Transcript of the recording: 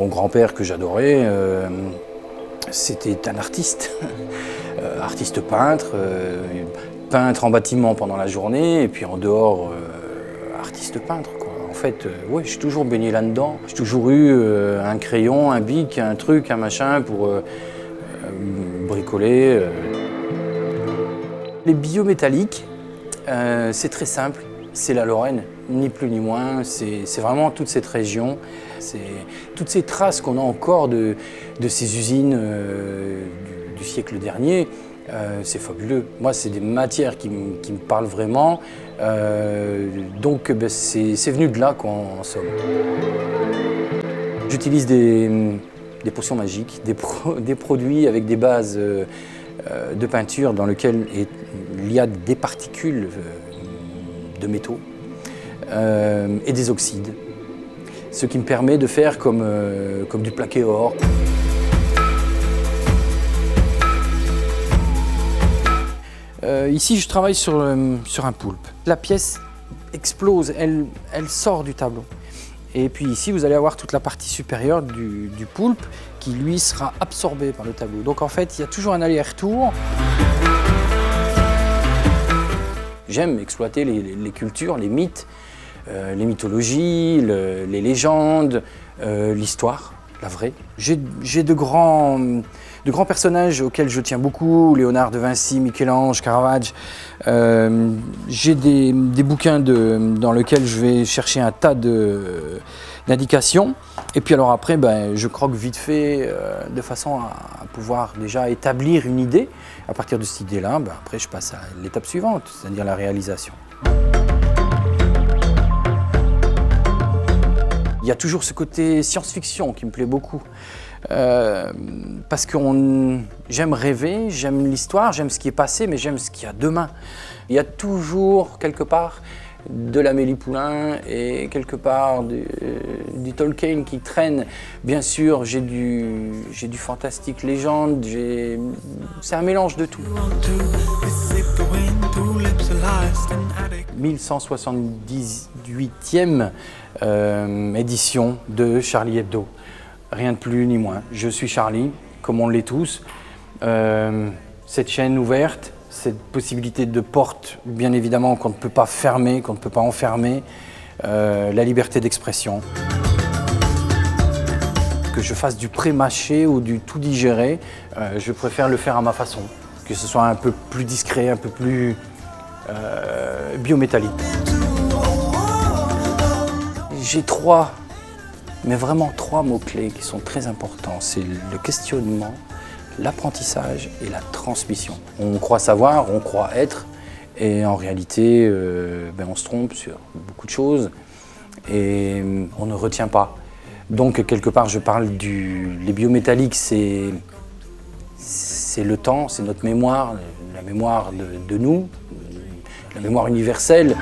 grand-père que j'adorais, c'était un artiste, artiste peintre, peintre en bâtiment pendant la journée et puis en dehors, artiste peintre, quoi. En fait, ouais, j'ai toujours baigné là-dedans. J'ai toujours eu un crayon, un bic, un truc, un machin pour bricoler. Les biométalliques, c'est très simple, c'est la Lorraine, ni plus ni moins. C'est vraiment toute cette région, c'est toutes ces traces qu'on a encore de ces usines du siècle dernier. C'est fabuleux. Moi, c'est des matières qui me parlent vraiment. Donc, ben, c'est venu de là, quoi, en somme. J'utilise des potions magiques, des produits avec des bases de peinture dans lesquelles il y a des particules de métaux et des oxydes. Ce qui me permet de faire comme du plaqué or. Ici, je travaille sur un poulpe. La pièce explose, elle sort du tableau. Et puis ici, vous allez avoir toute la partie supérieure du poulpe qui, lui, sera absorbé par le tableau. Donc en fait, il y a toujours un aller-retour. J'aime exploiter les cultures, les mythes, les mythologies, les légendes, l'histoire, la vraie. J'ai de grands personnages auxquels je tiens beaucoup, Léonard de Vinci, Michel-Ange, Caravage. J'ai des bouquins dans lesquels je vais chercher un tas d'indications. Et puis alors après, ben, je croque vite fait de façon à pouvoir déjà établir une idée. À partir de cette idée-là, ben, après je passe à l'étape suivante, c'est-à-dire la réalisation. Il y a toujours ce côté science-fiction qui me plaît beaucoup. Parce que j'aime rêver, j'aime l'histoire, j'aime ce qui est passé, mais j'aime ce qu'il y a demain. Il y a toujours, quelque part, de l'Amélie Poulain et quelque part du Tolkien qui traîne. Bien sûr, j'ai du fantastique légende, c'est un mélange de tout. 1178e édition de Charlie Hebdo. Rien de plus ni moins. Je suis Charlie, comme on l'est tous. Cette chaîne ouverte, cette possibilité de porte, bien évidemment, qu'on ne peut pas fermer, qu'on ne peut pas enfermer, la liberté d'expression. Que je fasse du pré-mâché ou du tout digéré, je préfère le faire à ma façon. Que ce soit un peu plus discret, un peu plus biométallique. J'ai mais vraiment trois mots-clés qui sont très importants. C'est le questionnement, l'apprentissage et la transmission. On croit savoir, on croit être, et en réalité, ben on se trompe sur beaucoup de choses et on ne retient pas. Donc quelque part, je parle les biométalliques, c'est le temps, c'est notre mémoire, la mémoire de nous, la mémoire universelle.